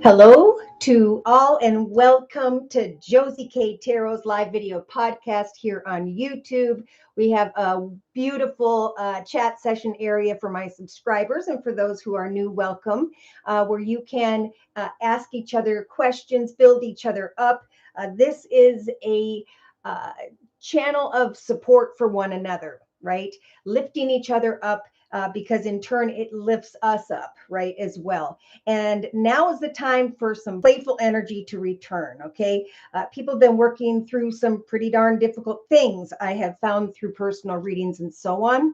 Hello to all and welcome to Josie K Tarot's live video podcast here on YouTube. We have a beautiful chat session area for my subscribers, and for those who are new, welcome, where you can ask each other questions, build each other up. This is a channel of support for one another, right? Lifting each other up. Because in turn, it lifts us up, right, as well. And now is the time for some playful energy to return, okay? People have been working through some pretty darn difficult things, I have found through personal readings and so on.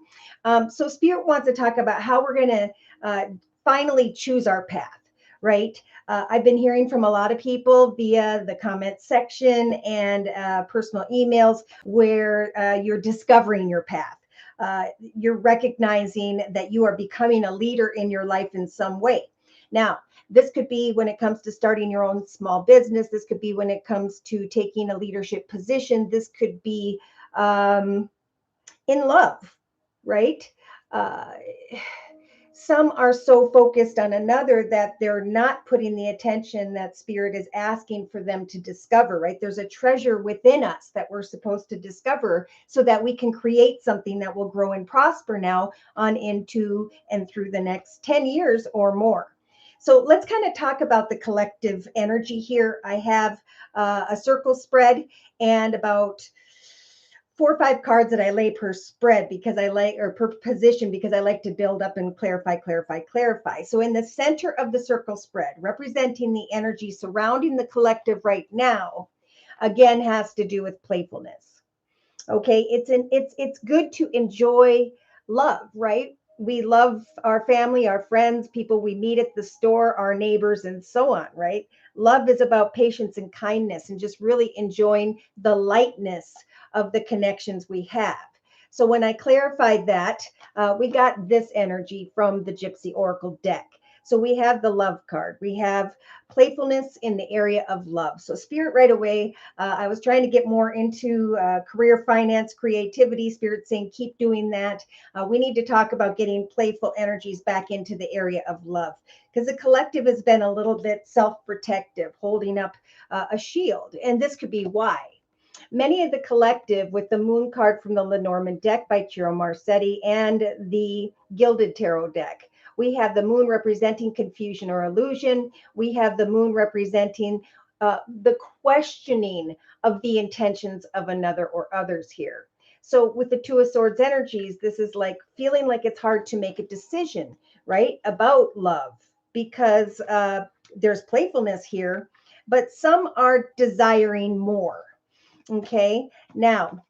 So Spirit wants to talk about how we're going to finally choose our path. Right. I've been hearing from a lot of people via the comment section and personal emails where you're discovering your path. You're recognizing that you are becoming a leader in your life in some way. Now, this could be when it comes to starting your own small business. This could be when it comes to taking a leadership position. This could be in love, right? Uh, some are so focused on another that they're not putting the attention that Spirit is asking for them to discover, right? There's a treasure within us that we're supposed to discover so that we can create something that will grow and prosper now on into and through the next 10 years or more. So let's kind of talk about the collective energy here. I have a circle spread and about 4 or 5 cards that I lay per spread because I like, or per position, because I like to build up and clarify. So in the center of the circle spread, representing the energy surrounding the collective right now, again, has to do with playfulness. Okay, it's good to enjoy love, right? We love our family, our friends, people we meet at the store, our neighbors, and so on, right? Love is about patience and kindness and just really enjoying the lightness of the connections we have. So when I clarified that, we got this energy from the Gypsy Oracle deck. So we have the love card. We have playfulness in the area of love. So Spirit right away, I was trying to get more into career, finance, creativity. Spirit saying, keep doing that. We need to talk about getting playful energies back into the area of love because the collective has been a little bit self-protective, holding up a shield. And this could be why. Many of the collective with the moon card from the Lenormand deck by Ciro Marsetti and the Gilded Tarot deck. We have the moon representing confusion or illusion. We have the moon representing the questioning of the intentions of another or others here. So with the Two of Swords energies, this is like feeling like it's hard to make a decision, right, about love because there's playfulness here, but some are desiring more. Okay, now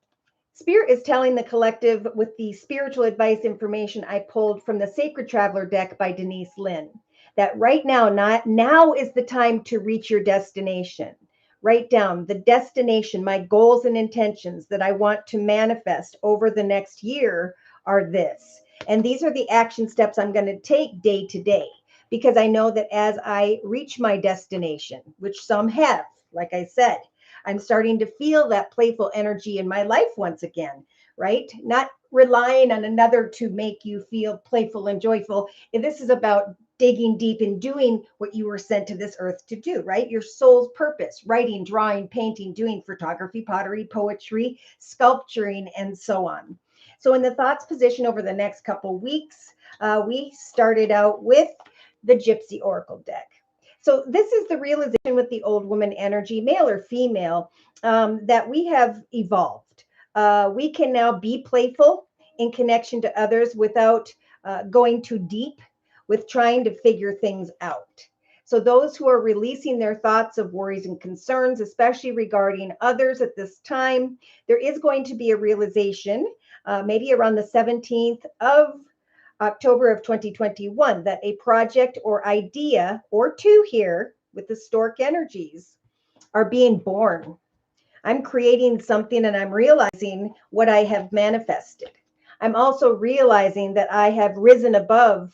Spirit is telling the collective with the spiritual advice information I pulled from the Sacred Traveler deck by Denise Lynn that right now, now is the time to reach your destination. Write down the destination, my goals and intentions that I want to manifest over the next year are this. And these are the action steps I'm going to take day to day because I know that as I reach my destination, which some have, like I said, I'm starting to feel that playful energy in my life once again, right? Not relying on another to make you feel playful and joyful. And this is about digging deep and doing what you were sent to this earth to do, right? Your soul's purpose, writing, drawing, painting, doing photography, pottery, poetry, sculpturing, and so on. So in the thoughts position over the next couple weeks, we started out with the Gypsy Oracle deck. So this is the realization with the old woman energy, male or female, that we have evolved. We can now be playful in connection to others without going too deep with trying to figure things out. So those who are releasing their thoughts of worries and concerns, especially regarding others at this time, there is going to be a realization, maybe around the 17th of October of 2021, that a project or idea or two here with the stork energies are being born. I'm creating something and I'm realizing what I have manifested. I'm also realizing that I have risen above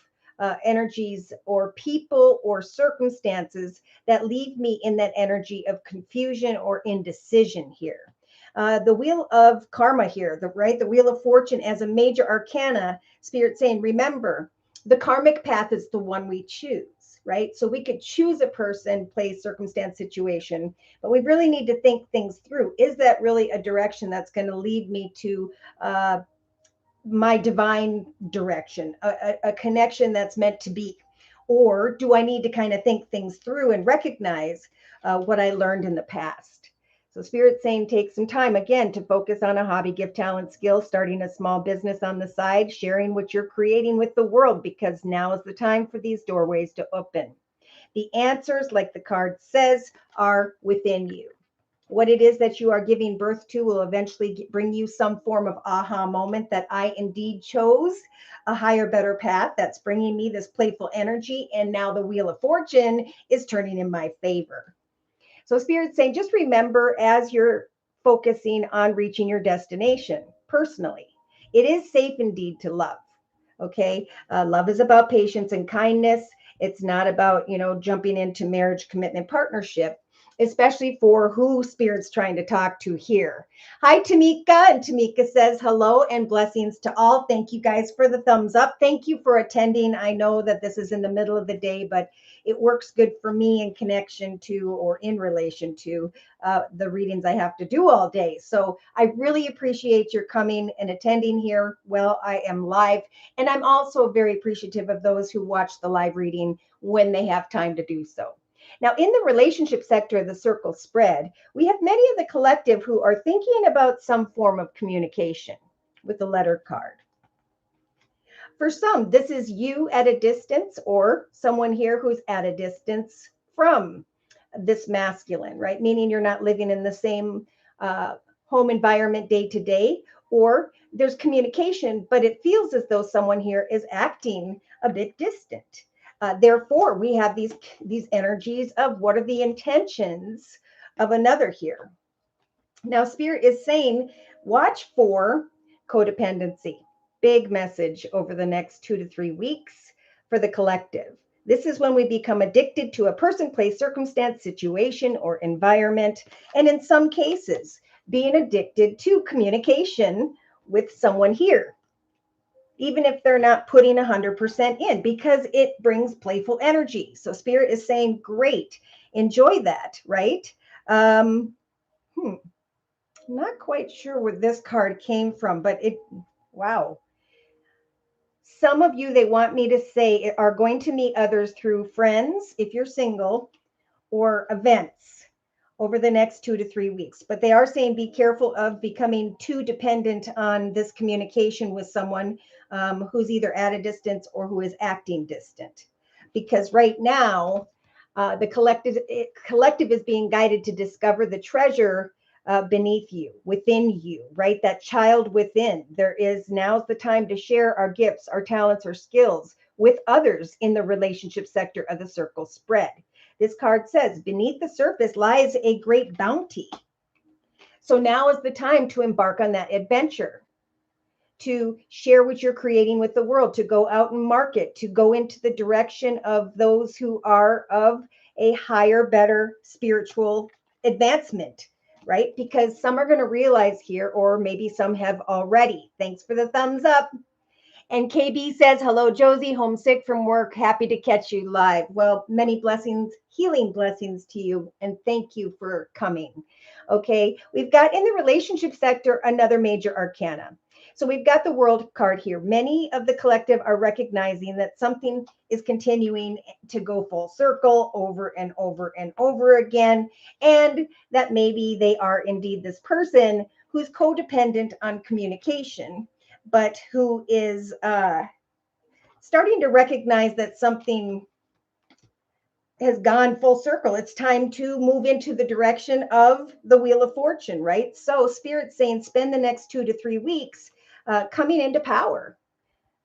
energies or people or circumstances that leave me in that energy of confusion or indecision here. The wheel of karma here, the wheel of fortune as a major arcana, Spirit saying, remember, The karmic path is the one we choose, right? So we could choose a person, place, circumstance, situation, but we really need to think things through. Is that really a direction that's going to lead me to my divine direction, a connection that's meant to be? Or do I need to kind of think things through and recognize what I learned in the past? So Spirit's saying take some time again to focus on a hobby, gift, talent, skill, starting a small business on the side, sharing what you're creating with the world, because now is the time for these doorways to open. The answers, like the card says, are within you. What it is that you are giving birth to will eventually bring you some form of aha moment that I indeed chose a higher, better path that's bringing me this playful energy. And now the Wheel of Fortune is turning in my favor. So Spirit's saying, just remember as you're focusing on reaching your destination personally, it is safe indeed to love. Okay. Love is about patience and kindness. It's not about, jumping into marriage, commitment, partnership, especially for who Spirit's trying to talk to here. Hi, Tamika. And Tamika says hello and blessings to all. Thank you guys for the thumbs up. Thank you for attending. I know that this is in the middle of the day, but it works good for me in connection to or in relation to the readings I have to do all day. So I really appreciate your coming and attending here. Well, I am live. And I'm also very appreciative of those who watch the live reading when they have time to do so. Now, in the relationship sector of the circle spread, we have many of the collective who are thinking about some form of communication with the letter card. For some, this is you at a distance or someone here who's at a distance from this masculine, right? Meaning you're not living in the same home environment day to day, or there's communication, but it feels as though someone here is acting a bit distant. Therefore, we have these energies of what are the intentions of another here. Now, Spirit is saying, watch for codependency. Big message over the next 2 to 3 weeks for the collective. This is when we become addicted to a person, place, circumstance, situation, or environment. And in some cases, being addicted to communication with someone here, even if they're not putting 100% in, because it brings playful energy. So Spirit is saying, great, enjoy that, right? Not quite sure where this card came from, but wow. Some of you, they want me to say, are going to meet others through friends, if you're single, or events over the next 2 to 3 weeks. But they are saying be careful of becoming too dependent on this communication with someone who's either at a distance or who is acting distant. Because right now, the collective is being guided to discover the treasure beneath you, within you, right? That child within. Now's the time to share our gifts, our talents, our skills with others in the relationship sector of the circle spread. This card says, beneath the surface lies a great bounty. So now is the time to embark on that adventure, to share what you're creating with the world, to go out and market, to go into the direction of those who are of a higher, better spiritual advancement, right? Because some are going to realize here, or maybe some have already. Thanks for the thumbs up. And KB says, hello, Josie, homesick from work. Happy to catch you live. Well, many blessings, healing blessings to you. And thank you for coming. Okay, we've got in the relationship sector another major arcana. So we've got the World card here. Many of the collective are recognizing that something is continuing to go full circle over and over and over again. And that maybe they are indeed this person who's codependent on communication, but who is starting to recognize that something has gone full circle. It's time to move into the direction of the Wheel of Fortune, right? So Spirit's saying spend the next 2 to 3 weeks coming into power,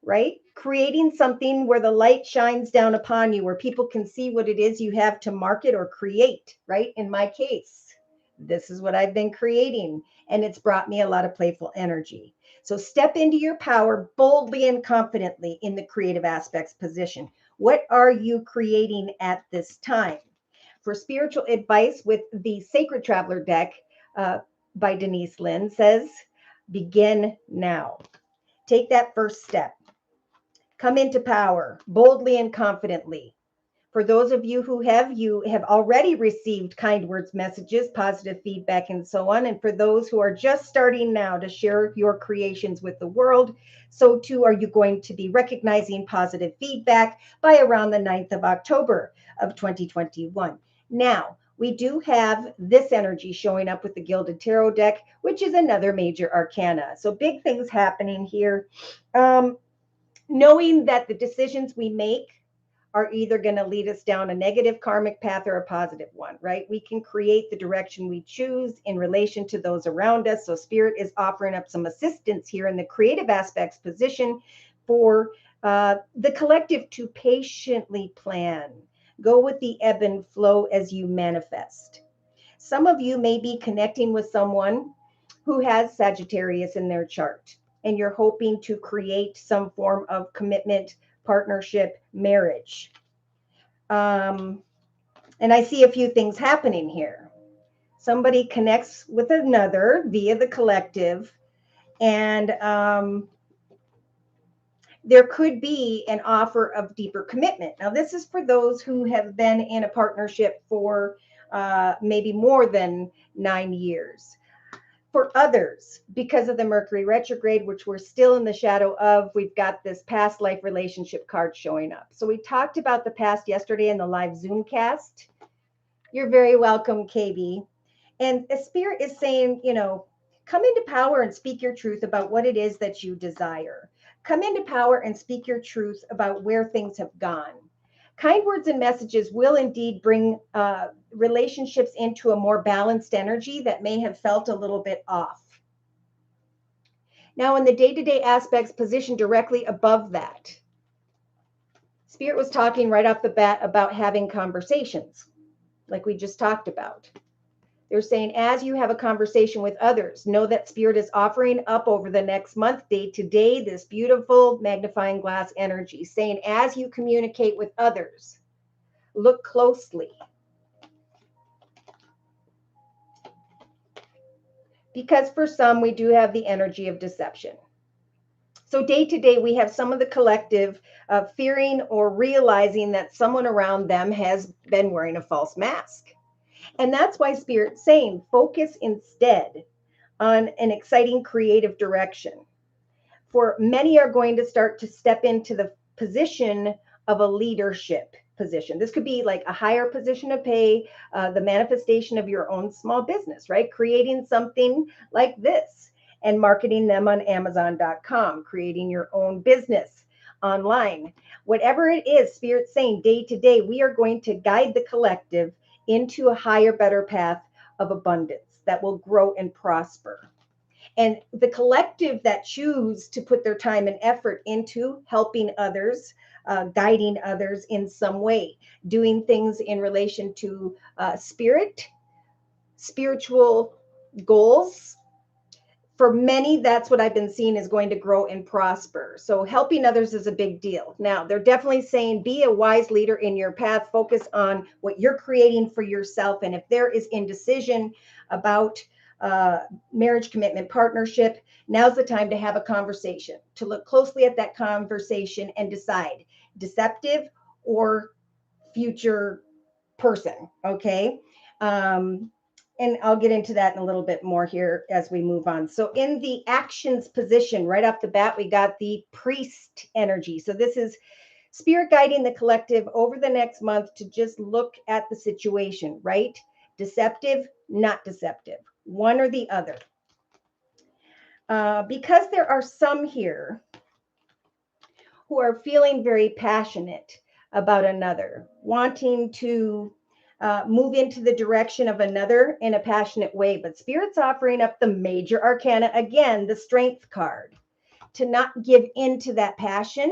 right? Creating something where the light shines down upon you, where people can see what it is you have to market or create, right? In my case, this is what I've been creating, and it's brought me a lot of playful energy. So step into your power boldly and confidently in the creative aspects position. What are you creating at this time? For spiritual advice with the Sacred Traveler deck by Denise Lynn says, begin now. Take that first step. Come into power boldly and confidently. For those of you who have, you have already received kind words, messages, positive feedback, and so on. And for those who are just starting now to share your creations with the world, so too are you going to be recognizing positive feedback by around the 9th of October of 2021. Now, we do have this energy showing up with the Gilded Tarot deck, which is another major arcana. So big things happening here. Knowing that the decisions we make are either going to lead us down a negative karmic path or a positive one, right? We can create the direction we choose in relation to those around us. So Spirit is offering up some assistance here in the creative aspects position for the collective to patiently plan. Go with the ebb and flow as you manifest. Some of you may be connecting with someone who has Sagittarius in their chart, and you're hoping to create some form of commitment, partnership, marriage. And I see a few things happening here. Somebody connects with another via the collective, and there could be an offer of deeper commitment. Now, this is for those who have been in a partnership for maybe more than 9 years. For others, because of the Mercury retrograde, which we're still in the shadow of, we've got this past life relationship card showing up. So we talked about the past yesterday in the live Zoom cast. You're very welcome, KB. And the Spirit is saying, come into power and speak your truth about what it is that you desire. Come into power and speak your truth about where things have gone. Kind words and messages will indeed bring relationships into a more balanced energy that may have felt a little bit off. Now, in the day-to-day aspects positioned directly above that, Spirit was talking right off the bat about having conversations, like we just talked about. They're saying, as you have a conversation with others, know that Spirit is offering up over the next month, day to day, this beautiful magnifying glass energy, saying, as you communicate with others, look closely. Because for some, we do have the energy of deception. So day to day, we have some of the collective fearing or realizing that someone around them has been wearing a false mask. And that's why Spirit's saying, focus instead on an exciting creative direction. For many are going to start to step into the position of a leadership position. This could be like a higher position of pay, the manifestation of your own small business, right? Creating something like this and marketing them on Amazon.com, creating your own business online. Whatever it is, Spirit's saying day to day, we are going to guide the collective into a higher, better path of abundance that will grow and prosper. And the collective that choose to put their time and effort into helping others, guiding others in some way, doing things in relation to spiritual goals. For many, that's what I've been seeing is going to grow and prosper. So helping others is a big deal. Now, they're definitely saying be a wise leader in your path. Focus on what you're creating for yourself. And if there is indecision about marriage, commitment, partnership, now's the time to have a conversation, to look closely at that conversation and decide deceptive or future person. Okay. And I'll get into that in a little bit more here as we move on. So in the actions position, right off the bat, we got the priest energy. So this is Spirit guiding the collective over the next month to just look at the situation, right? Deceptive, not deceptive, one or the other. Because there are some here who are feeling very passionate about another, wanting to move into the direction of another in a passionate way. But Spirit's offering up the major arcana, again, the strength card, to not give into that passion,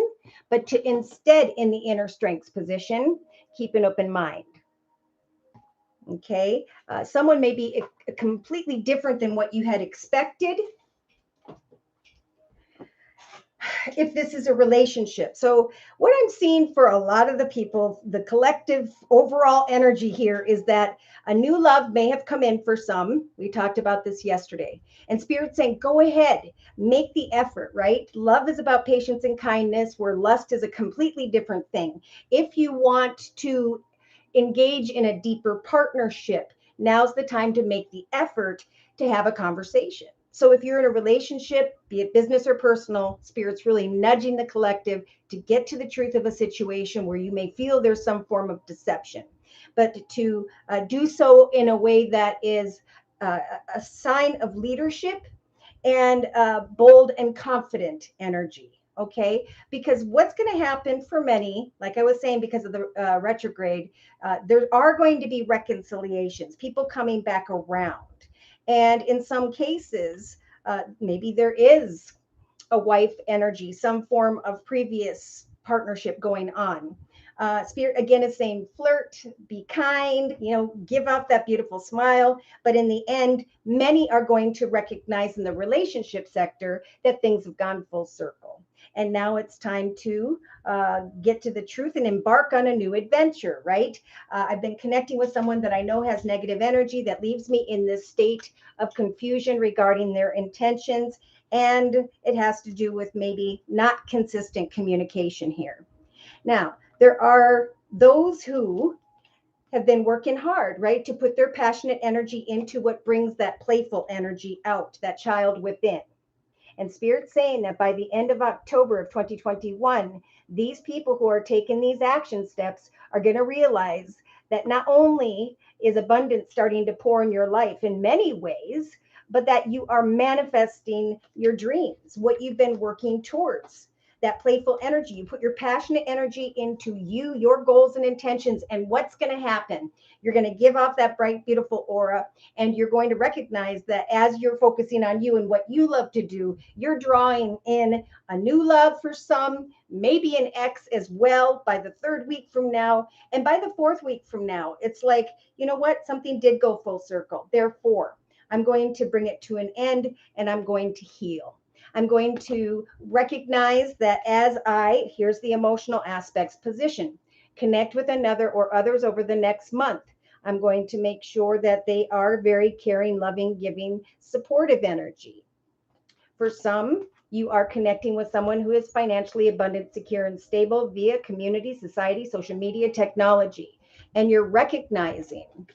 but to instead, in the inner strength position, keep an open mind. Okay. Someone may be completely different than what you had expected. if this is a relationship. So, what I'm seeing for a lot of the people, the collective overall energy here is that a new love may have come in for some. We talked about this yesterday. And Spirit saying, go ahead, make the effort, right? Love is about patience and kindness, where lust is a completely different thing. If you want to engage in a deeper partnership, now's the time to make the effort to have a conversation. So if you're in a relationship, be it business or personal, Spirit's really nudging the collective to get to the truth of a situation where you may feel there's some form of deception, but to do so in a way that is uh, a sign of leadership and bold and confident energy. Okay, because what's going to happen for many, like I was saying, because of the retrograde, there are going to be reconciliations, people coming back around. And in some cases, maybe there is a wife energy, some form of previous partnership going on. Spirit again is saying flirt, be kind, give off that beautiful smile. But in the end, many are going to recognize in the relationship sector that things have gone full circle. And now it's time to get to the truth and embark on a new adventure, right? I've been connecting with someone that I know has negative energy that leaves me in this state of confusion regarding their intentions. And it has to do with maybe not consistent communication here. Now, there are those who have been working hard, right, to put their passionate energy into what brings that playful energy out, that child within. And Spirit's saying that by the end of October of 2021, these people who are taking these action steps are going to realize that not only is abundance starting to pour in your life in many ways, but that you are manifesting your dreams, what you've been working towards. That playful energy, you put your passionate energy into you, your goals and intentions, and what's going to happen? You're going to give off that bright, beautiful aura, and you're going to recognize that as you're focusing on you and what you love to do, you're drawing in a new love for some, maybe an ex as well by the third week from now. And by the fourth week from now, it's like, you know what? Something did go full circle. Therefore, I'm going to bring it to an end and I'm going to heal. I'm going to recognize that here's the emotional aspects position, connect with another or others over the next month. I'm going to make sure that they are very caring, loving, giving, supportive energy. For some, you are connecting with someone who is financially abundant, secure, and stable via community, society, social media, technology. And you're recognizing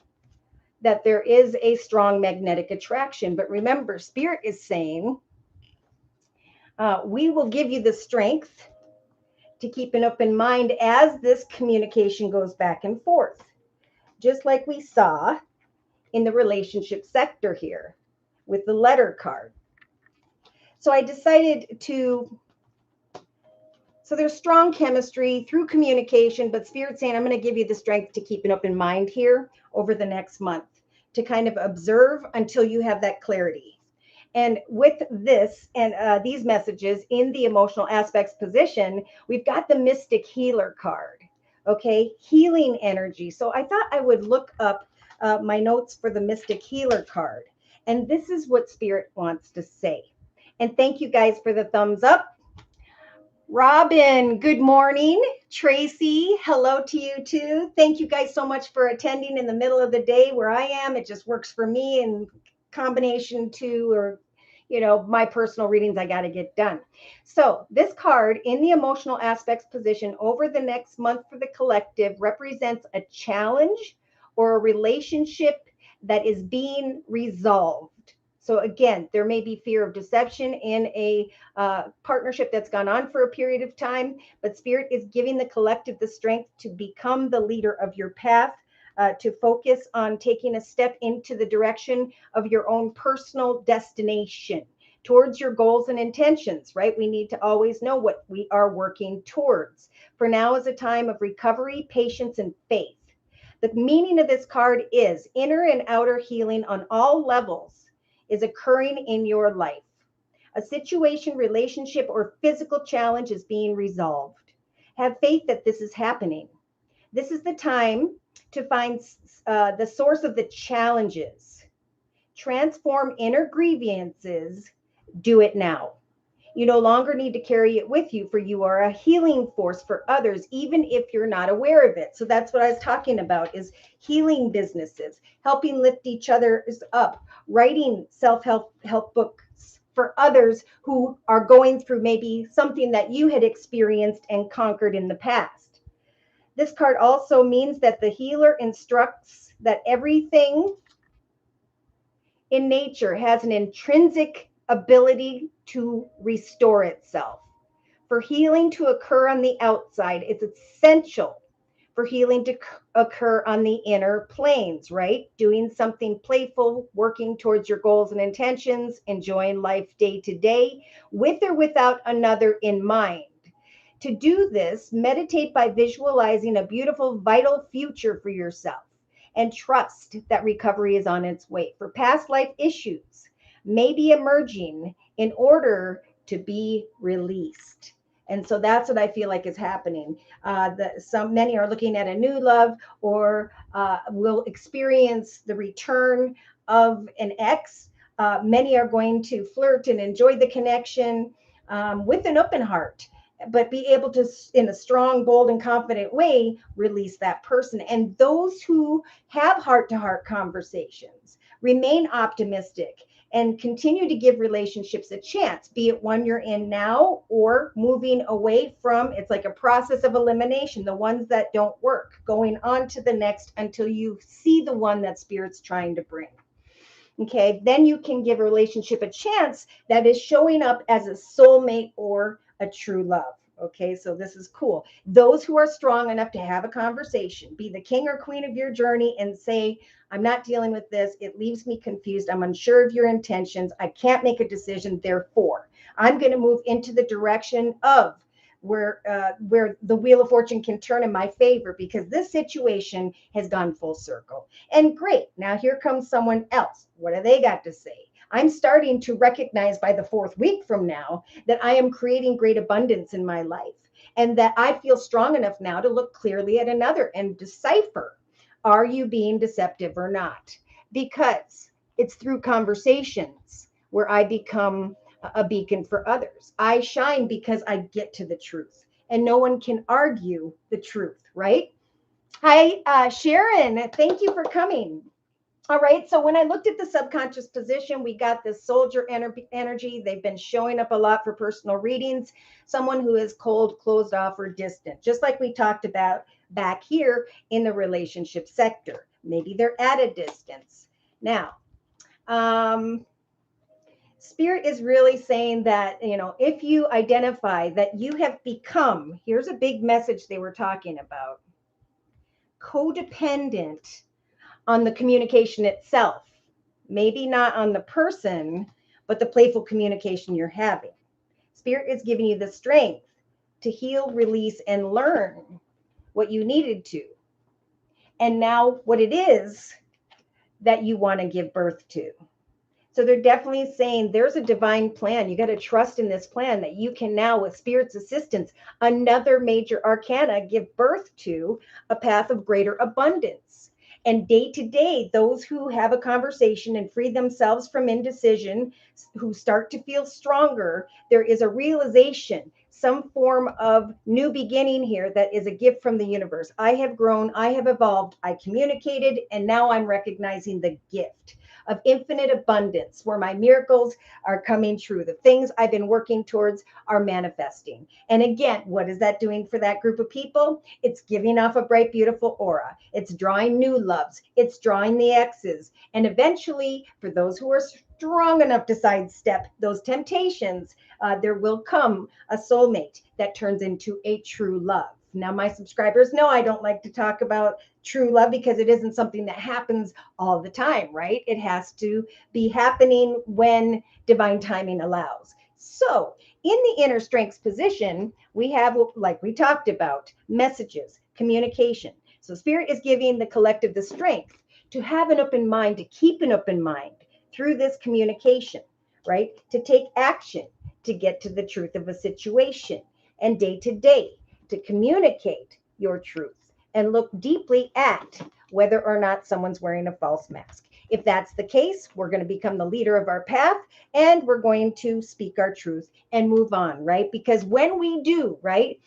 that there is a strong magnetic attraction. But remember, Spirit is saying, we will give you the strength to keep an open mind as this communication goes back and forth, just like we saw in the relationship sector here with the letter card. So I decided so there's strong chemistry through communication, but Spirit's saying, I'm going to give you the strength to keep an open mind here over the next month, to kind of observe until you have that clarity. And with this and these messages in the emotional aspects position, we've got the Mystic Healer card. Okay, healing energy. So I thought I would look up my notes for the Mystic Healer card. And this is what Spirit wants to say. And thank you guys for the thumbs up. Robin, good morning. Tracy, hello to you too. Thank you guys so much for attending in the middle of the day where I am. It just works for me in combination to, or my personal readings I got to get done. So this card in the emotional aspects position over the next month for the collective represents a challenge or a relationship that is being resolved. So again, there may be fear of deception in a partnership that's gone on for a period of time, but Spirit is giving the collective the strength to become the leader of your path, to focus on taking a step into the direction of your own personal destination towards your goals and intentions, right? We need to always know what we are working towards. For now is a time of recovery, patience, and faith. The meaning of this card is inner and outer healing on all levels is occurring in your life. A situation, relationship, or physical challenge is being resolved. Have faith that this is happening. This is the time to find the source of the challenges. Transform inner grievances. Do it now. You no longer need to carry it with you, for you are a healing force for others, even if you're not aware of it. So that's what I was talking about, is healing businesses, helping lift each other up, writing self-help books for others who are going through maybe something that you had experienced and conquered in the past. This card also means that the healer instructs that everything in nature has an intrinsic ability to restore itself. For healing to occur on the outside, it's essential for healing to occur on the inner planes, right? Doing something playful, working towards your goals and intentions, enjoying life day to day, with or without another in mind. To do this, meditate by visualizing a beautiful, vital future for yourself and trust that recovery is on its way. For past life issues may be emerging in order to be released. And so that's what I feel like is happening. Many are looking at a new love, or will experience the return of an ex. Many are going to flirt and enjoy the connection with an open heart, but be able to, in a strong, bold, and confident way, release that person. And those who have heart-to-heart conversations remain optimistic and continue to give relationships a chance, be it one you're in now or moving away from. It's like a process of elimination, the ones that don't work, going on to the next until you see the one that Spirit's trying to bring. Okay, then you can give a relationship a chance that is showing up as a soulmate or a true love. Okay, so this is cool. Those who are strong enough to have a conversation, be the king or queen of your journey, and say, I'm not dealing with this. It leaves me confused. I'm unsure of your intentions. I can't make a decision. Therefore, I'm going to move into the direction of where the wheel of fortune can turn in my favor, because this situation has gone full circle. And great, now here comes someone else. What do they got to say? I'm starting to recognize by the 4th week from now that I am creating great abundance in my life, and that I feel strong enough now to look clearly at another and decipher, are you being deceptive or not? Because it's through conversations where I become a beacon for others. I shine because I get to the truth, and no one can argue the truth, right? Hi, Sharon. Thank you for coming. All right. So when I looked at the subconscious position, we got this soldier energy. They've been showing up a lot for personal readings. Someone who is cold, closed off, or distant, just like we talked about back here in the relationship sector. Maybe they're at a distance. Now, Spirit is really saying that, if you identify that you have become, here's a big message they were talking about, codependent on the communication itself, maybe not on the person, but the playful communication you're having. Spirit is giving you the strength to heal, release, and learn what you needed to. And now what it is that you want to give birth to. So they're definitely saying there's a divine plan. You got to trust in this plan that you can now, with Spirit's assistance, another major arcana, give birth to a path of greater abundance. And day to day, those who have a conversation and free themselves from indecision, who start to feel stronger, there is a realization, some form of new beginning here that is a gift from the universe. I have grown, I have evolved, I communicated, and now I'm recognizing the gift of infinite abundance, where my miracles are coming true. The things I've been working towards are manifesting. And again, what is that doing for that group of people? It's giving off a bright, beautiful aura. It's drawing new loves. It's drawing the exes. And eventually, for those who are strong enough to sidestep those temptations, there will come a soulmate that turns into a true love. Now, my subscribers know I don't like to talk about true love because it isn't something that happens all the time, right? It has to be happening when divine timing allows. So in the inner strengths position, we have, like we talked about, messages, communication. So Spirit is giving the collective the strength to have an open mind, to keep an open mind through this communication, right? To take action, to get to the truth of a situation, and day to day, to communicate your truth and look deeply at whether or not someone's wearing a false mask. If that's the case, we're going to become the leader of our path and we're going to speak our truth and move on, right? Because when we do, right,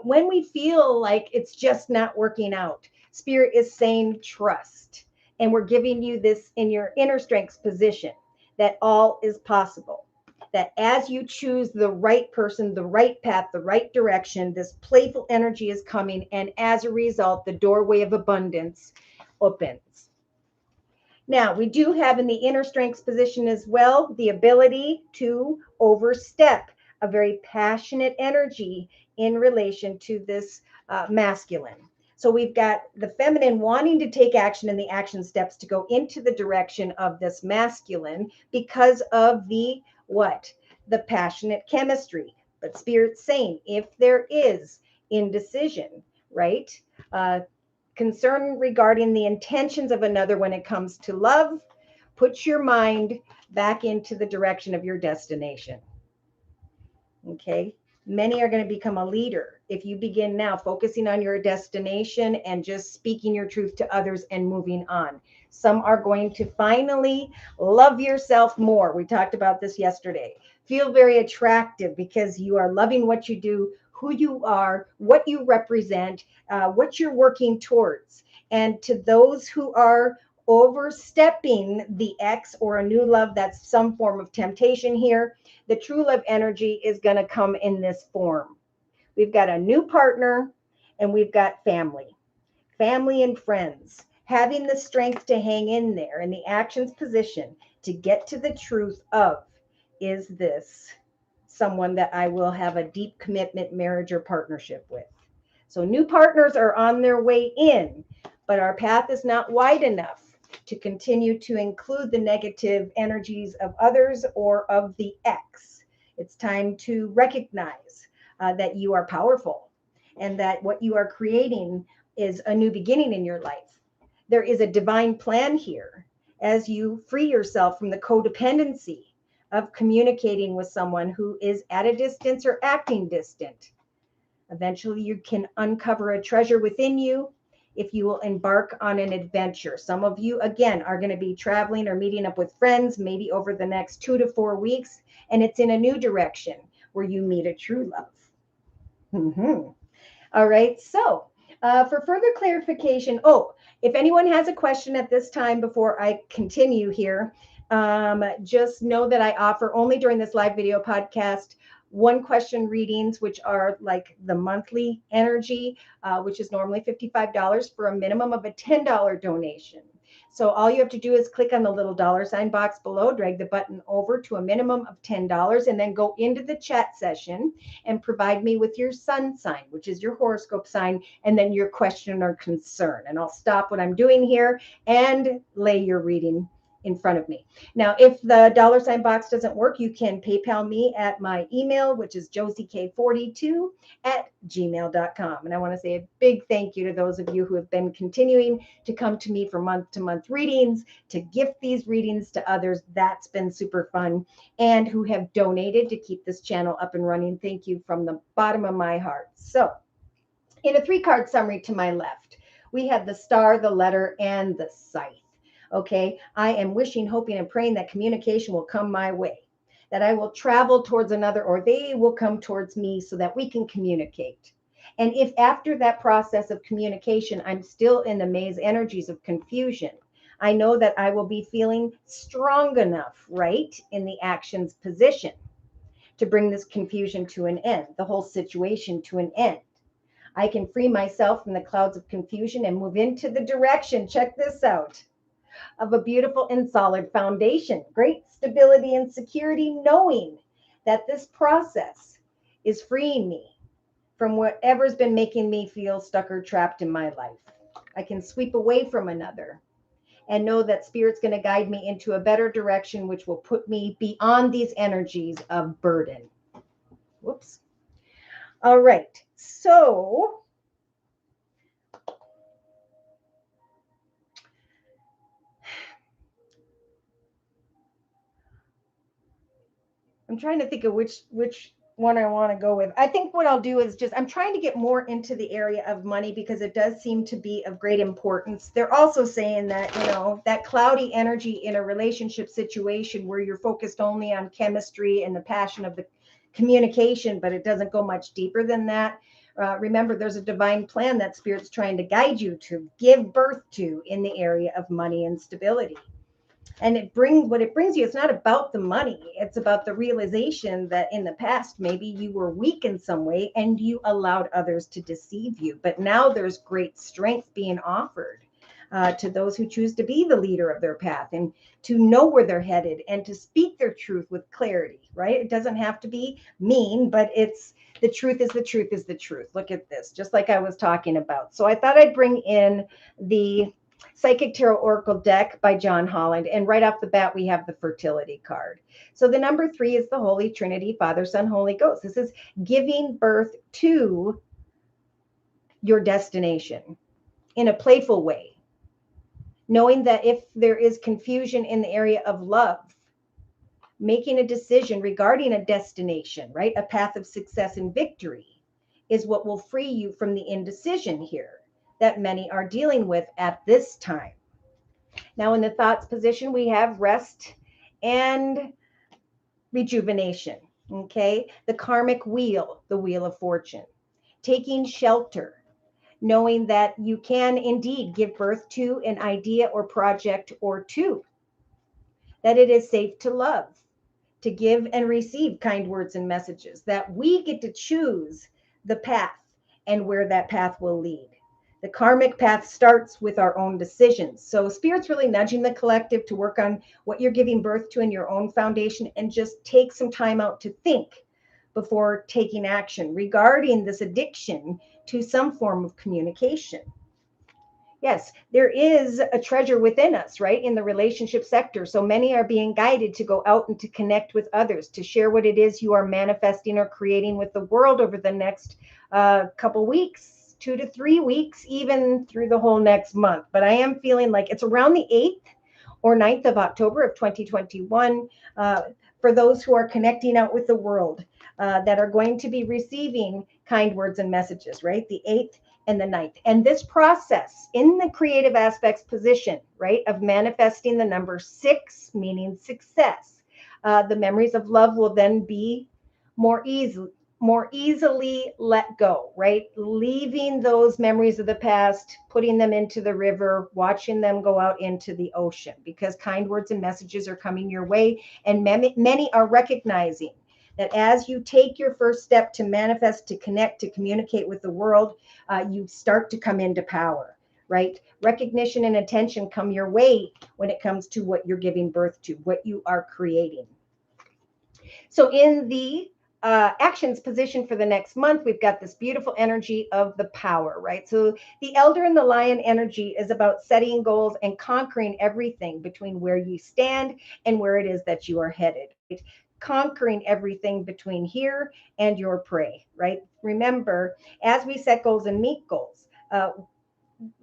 when we feel like it's just not working out, Spirit is saying trust. And we're giving you this in your inner strengths position that all is possible. That as you choose the right person, the right path, the right direction, this playful energy is coming. And as a result, the doorway of abundance opens. Now, we do have in the inner strengths position as well the ability to overstep a very passionate energy in relation to this masculine. So we've got the feminine wanting to take action and the action steps to go into the direction of this masculine because of the what? The passionate chemistry. But Spirit's saying if there is indecision, right? Concern regarding the intentions of another when it comes to love, put your mind back into the direction of your destination. Okay. Many are going to become a leader if you begin now focusing on your destination and just speaking your truth to others and moving on. Some are going to finally love yourself more. We talked about this yesterday. Feel very attractive because you are loving what you do, who you are, what you represent, what you're working towards. And to those who are overstepping the ex or a new love, that's some form of temptation here. The true love energy is going to come in this form. We've got a new partner and we've got family and friends having the strength to hang in there in the actions position to get to the truth of, is this someone that I will have a deep commitment, marriage, or partnership with? So new partners are on their way in, but our path is not wide enough to continue to include the negative energies of others or of the ex. It's time to recognize that you are powerful and that what you are creating is a new beginning in your life. There is a divine plan here as you free yourself from the codependency of communicating with someone who is at a distance or acting distant. Eventually, you can uncover a treasure within you if you will embark on an adventure. Some of you, again, are going to be traveling or meeting up with friends, maybe over the next 2 to 4 weeks, and it's in a new direction where you meet a true love. All right. So for further clarification, if anyone has a question at this time before I continue here, just know that I offer only during this live video podcast one question readings, which are like the monthly energy, which is normally $55 for a minimum of a $10 donation. So all you have to do is click on the little $ box below, drag the button over to a minimum of $10, and then go into the chat session and provide me with your sun sign, which is your horoscope sign, and then your question or concern. And I'll stop what I'm doing here and lay your reading in front of me. Now, if the $ box doesn't work, you can PayPal me at my email, which is josiek42@gmail.com. And I want to say a big thank you to those of you who have been continuing to come to me for month-to-month readings, to gift these readings to others. That's been super fun. And who have donated to keep this channel up and running. Thank you from the bottom of my heart. So, in a 3-card summary to my left, we have the star, the letter, and the scythe. Okay, I am wishing, hoping, and praying that communication will come my way, that I will travel towards another or they will come towards me so that we can communicate. And if after that process of communication, I'm still in the maze energies of confusion, I know that I will be feeling strong enough, right, in the actions position to bring this confusion to an end, the whole situation to an end. I can free myself from the clouds of confusion and move into the direction, check this out, of a beautiful and solid foundation, great stability and security, knowing that this process is freeing me from whatever's been making me feel stuck or trapped in my life. I can sweep away from another and know that Spirit's going to guide me into a better direction, which will put me beyond these energies of burden. Whoops. All right. So I'm trying to think of which one I want to go with. I think what I'll do is just, I'm trying to get more into the area of money because it does seem to be of great importance. They're also saying that, that cloudy energy in a relationship situation where you're focused only on chemistry and the passion of the communication, but it doesn't go much deeper than that. Remember, there's a divine plan that Spirit's trying to guide you to give birth to in the area of money and stability. And what it brings you, it's not about the money, it's about the realization that in the past maybe you were weak in some way and you allowed others to deceive you, but now there's great strength being offered to those who choose to be the leader of their path and to know where they're headed and to speak their truth with clarity, right? It doesn't have to be mean, but it's the truth is the truth is the truth. Look at this, just like I was talking about. So I thought I'd bring in the Psychic Tarot Oracle deck by John Holland. And right off the bat, we have the fertility card. So the number 3 is the Holy Trinity, Father, Son, Holy Ghost. This is giving birth to your destination in a playful way, knowing that if there is confusion in the area of love, making a decision regarding a destination, right? A path of success and victory is what will free you from the indecision here that many are dealing with at this time. Now, in the thoughts position, we have rest and rejuvenation. Okay. The karmic wheel, the wheel of fortune, taking shelter, knowing that you can indeed give birth to an idea or project or two, that it is safe to love, to give and receive kind words and messages, that we get to choose the path and where that path will lead. The karmic path starts with our own decisions. So Spirit's really nudging the collective to work on what you're giving birth to in your own foundation and just take some time out to think before taking action regarding this addiction to some form of communication. Yes, there is a treasure within us, right? In the relationship sector. So many are being guided to go out and to connect with others, to share what it is you are manifesting or creating with the world over the next couple weeks, 2 to 3 weeks, even through the whole next month. But I am feeling like it's around the 8th or 9th of October of 2021 for those who are connecting out with the world that are going to be receiving kind words and messages, right? The 8th and the 9th. And this process in the creative aspects position, right, of manifesting the number 6, meaning success, the memories of love will then be more easily let go, right? Leaving those memories of the past, putting them into the river, watching them go out into the ocean, because kind words and messages are coming your way. And many are recognizing that as you take your first step to manifest, to connect, to communicate with the world, you start to come into power, right? Recognition and attention come your way when it comes to what you're giving birth to, what you are creating. So in the actions position for the next month, we've got this beautiful energy of the power, right? So the elder and the lion energy is about setting goals and conquering everything between where you stand and where it is that you are headed, right? Conquering everything between here and your prey, right? Remember, as we set goals and meet goals,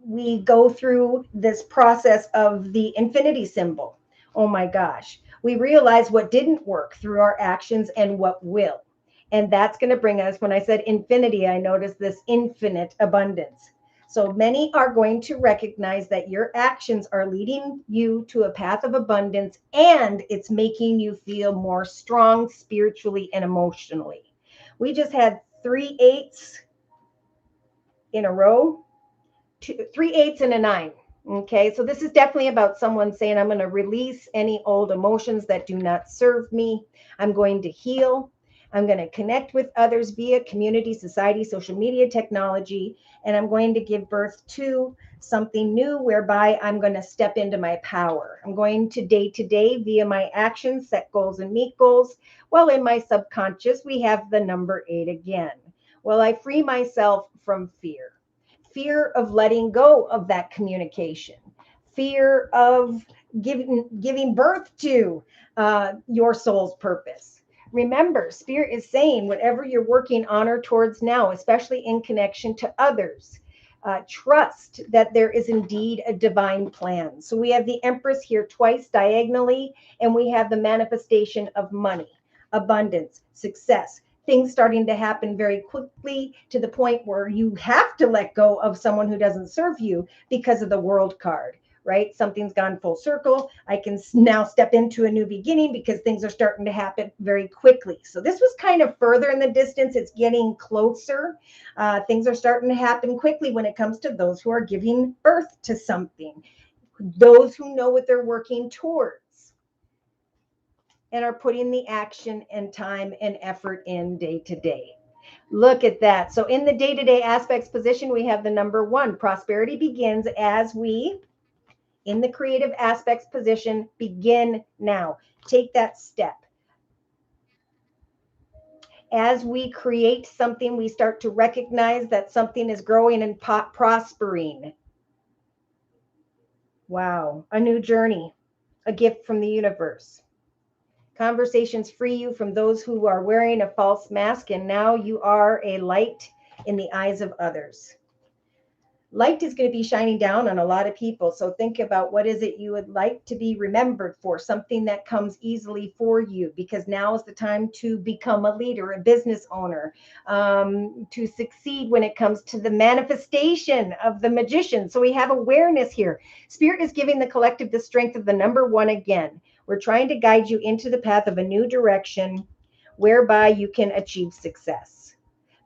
we go through this process of the infinity symbol. Oh my gosh. We realize what didn't work through our actions and what will. And that's going to bring us, when I said infinity, I noticed this infinite abundance. So many are going to recognize that your actions are leading you to a path of abundance, and it's making you feel more strong spiritually and emotionally. We just had 3 8s in a row, 3 8s and a 9. Okay, so this is definitely about someone saying, I'm going to release any old emotions that do not serve me. I'm going to heal. I'm going to connect with others via community, society, social media, technology, and I'm going to give birth to something new whereby I'm going to step into my power. I'm going to day via my actions, set goals and meet goals. Well, in my subconscious, we have the number 8 again. Well, I free myself from fear of letting go of that communication, fear of giving birth to your soul's purpose. Remember, Spirit is saying whatever you're working on or towards now, especially in connection to others, trust that there is indeed a divine plan. So we have the Empress here twice diagonally, and we have the manifestation of money, abundance, success, things starting to happen very quickly to the point where you have to let go of someone who doesn't serve you because of the world card, right? Something's gone full circle. I can now step into a new beginning because things are starting to happen very quickly. So this was kind of further in the distance. It's getting closer. Things are starting to happen quickly when it comes to those who are giving birth to something, those who know what they're working towards and are putting the action and time and effort in day to day. Look at that. So in the day-to-day aspects position, we have the number 1. Prosperity begins as we, in the creative aspects position, begin now. Take that step. As we create something, we start to recognize that something is growing and prospering. Wow. A new journey, a gift from the universe. Conversations free you from those who are wearing a false mask, and now you are a light in the eyes of others. Light is going to be shining down on a lot of people. So think about what is it you would like to be remembered for, something that comes easily for you, because now is the time to become a leader, a business owner, to succeed when it comes to the manifestation of the magician. So we have awareness here. Spirit is giving the collective the strength of the number 1 again. We're trying to guide you into the path of a new direction whereby you can achieve success.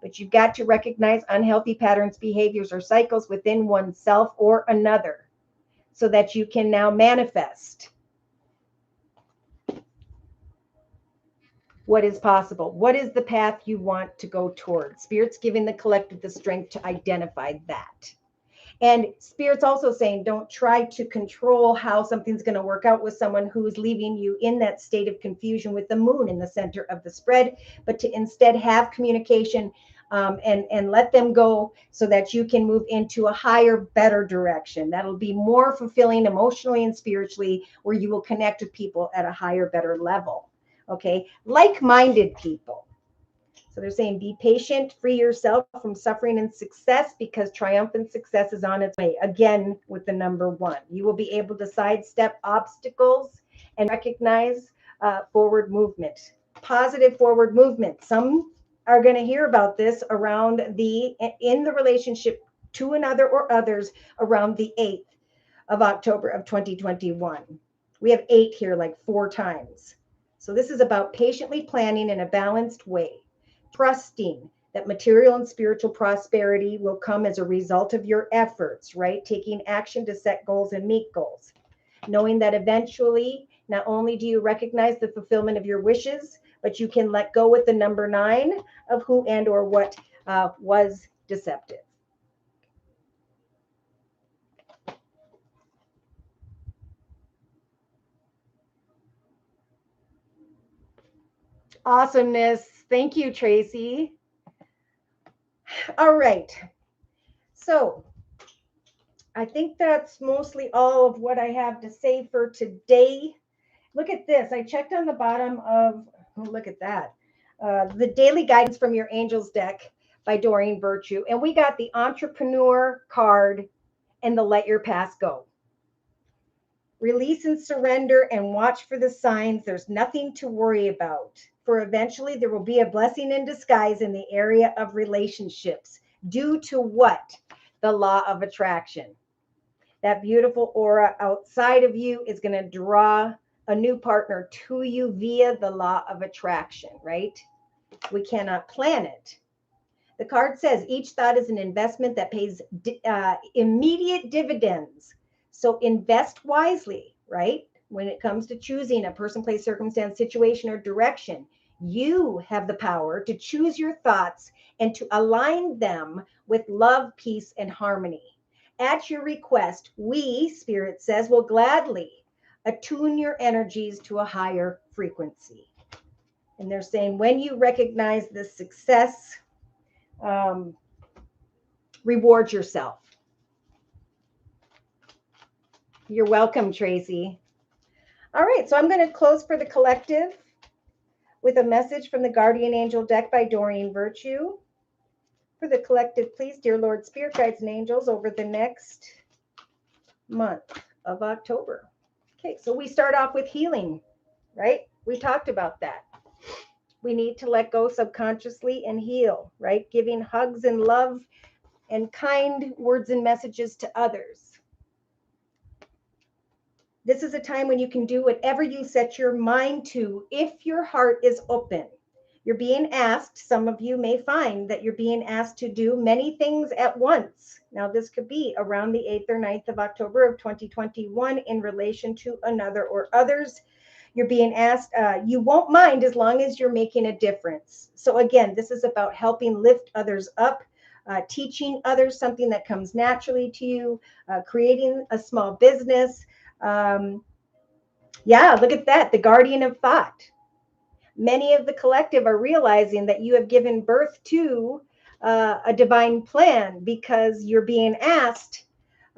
But you've got to recognize unhealthy patterns, behaviors, or cycles within oneself or another so that you can now manifest what is possible. What is the path you want to go towards? Spirit's giving the collective the strength to identify that. And Spirit's also saying, don't try to control how something's going to work out with someone who is leaving you in that state of confusion with the moon in the center of the spread, but to instead have communication and let them go so that you can move into a higher, better direction. That'll be more fulfilling emotionally and spiritually, where you will connect with people at a higher, better level. Okay. Like-minded people. So they're saying, be patient, free yourself from suffering and success, because triumphant success is on its way. Again, with the number 1, you will be able to sidestep obstacles and recognize forward movement, positive forward movement. Some are going to hear about this around in the relationship to another or others around the 8th of October of 2021. We have 8 here like 4 times. So this is about patiently planning in a balanced way, trusting that material and spiritual prosperity will come as a result of your efforts, right? Taking action to set goals and meet goals. Knowing that eventually, not only do you recognize the fulfillment of your wishes, but you can let go with the number 9 of who and or what was deceptive. Awesomeness. Thank you, Tracy. All right. So I think that's mostly all of what I have to say for today. Look at this. I checked on the bottom of, look at that. The Daily Guidance from Your Angels deck by Doreen Virtue. And we got the Entrepreneur card and the Let Your Past Go. Release and surrender and watch for the signs. There's nothing to worry about. For eventually there will be a blessing in disguise in the area of relationships. Due to what? The law of attraction. That beautiful aura outside of you is going to draw a new partner to you via the law of attraction, right? We cannot plan it. The card says each thought is an investment that pays immediate dividends. So invest wisely, right? When it comes to choosing a person, place, circumstance, situation, or direction, you have the power to choose your thoughts and to align them with love, peace, and harmony. At your request, we, Spirit says, will gladly attune your energies to a higher frequency. And they're saying when you recognize this success, reward yourself. You're welcome, Tracy. All right, so I'm going to close for the collective with a message from the Guardian Angel deck by Doreen Virtue. For the collective, please, dear Lord, Spirit Guides and Angels, over the next month of October. Okay, so we start off with healing, right? We talked about that. We need to let go subconsciously and heal, right? Giving hugs and love and kind words and messages to others. This is a time when you can do whatever you set your mind to if your heart is open. You're being asked, some of you may find that you're being asked to do many things at once. Now, this could be around the 8th or 9th of October of 2021 in relation to another or others. You're being asked, you won't mind as long as you're making a difference. So again, this is about helping lift others up, teaching others something that comes naturally to you, creating a small business. Yeah, look at that, the guardian of thought. Many of the collective are realizing that you have given birth to a divine plan because you're being asked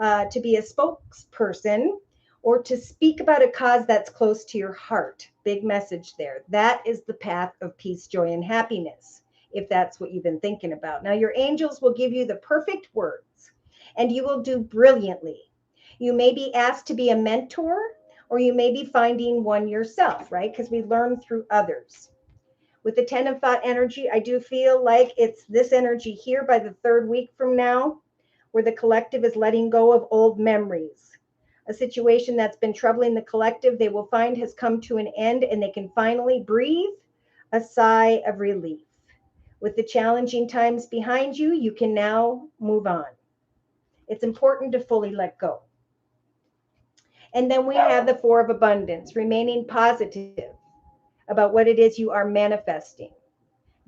to be a spokesperson or to speak about a cause that's close to your heart. Big message there. That is the path of peace, joy, and happiness, if that's what you've been thinking about. Now, your angels will give you the perfect words, and you will do brilliantly. You may be asked to be a mentor, or you may be finding one yourself, right? Because we learn through others. With the 10 of thought energy, I do feel like it's this energy here by the 3rd week from now, where the collective is letting go of old memories. A situation that's been troubling the collective, they will find has come to an end, and they can finally breathe a sigh of relief. With the challenging times behind you, you can now move on. It's important to fully let go. And then we have the 4 of abundance, remaining positive about what it is you are manifesting,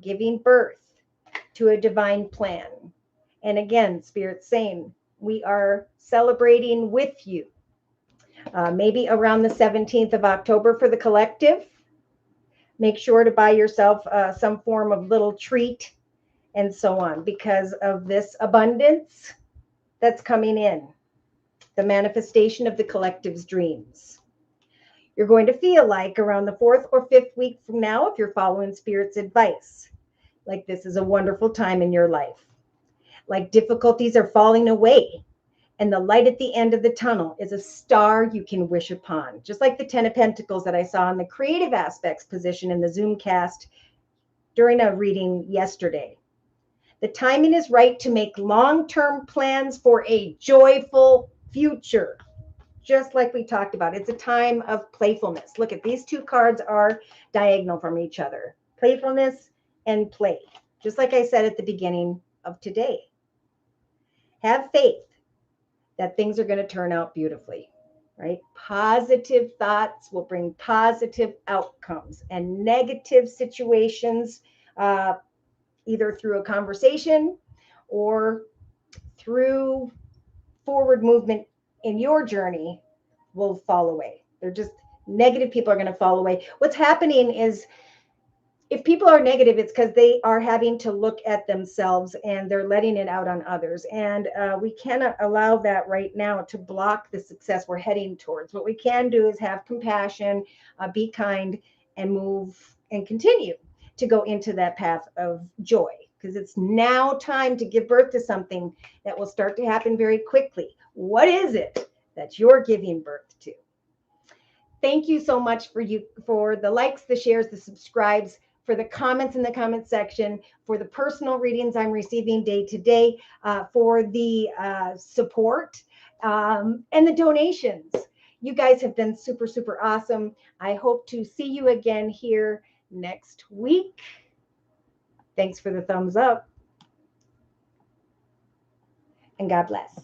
giving birth to a divine plan. And again, Spirit's saying, we are celebrating with you. Maybe around the 17th of October for the collective. Make sure to buy yourself some form of little treat and so on because of this abundance that's coming in, the manifestation of the collective's dreams. You're going to feel like around the 4th or 5th week from now, if you're following Spirit's advice, like this is a wonderful time in your life. Like difficulties are falling away, and the light at the end of the tunnel is a star you can wish upon. Just like the 10 of Pentacles that I saw in the creative aspects position in the Zoom cast during a reading yesterday. The timing is right to make long-term plans for a joyful future. Just like we talked about, it's a time of playfulness. Look at these 2 cards are diagonal from each other. Playfulness and play. Just like I said at the beginning of today. Have faith that things are going to turn out beautifully, right? Positive thoughts will bring positive outcomes, and negative situations, either through a conversation or through forward movement in your journey, will fall away. They're just negative people are going to fall away. What's happening is if people are negative, it's because they are having to look at themselves and they're letting it out on others. And we cannot allow that right now to block the success we're heading towards. What we can do is have compassion, be kind, and move and continue to go into that path of joy, because it's now time to give birth to something that will start to happen very quickly. What is it that you're giving birth to? Thank you so much for the likes, the shares, the subscribes, for the comments in the comment section, for the personal readings I'm receiving day to day, for the support and the donations. You guys have been super, super awesome. I hope to see you again here next week. Thanks for the thumbs up. And God bless.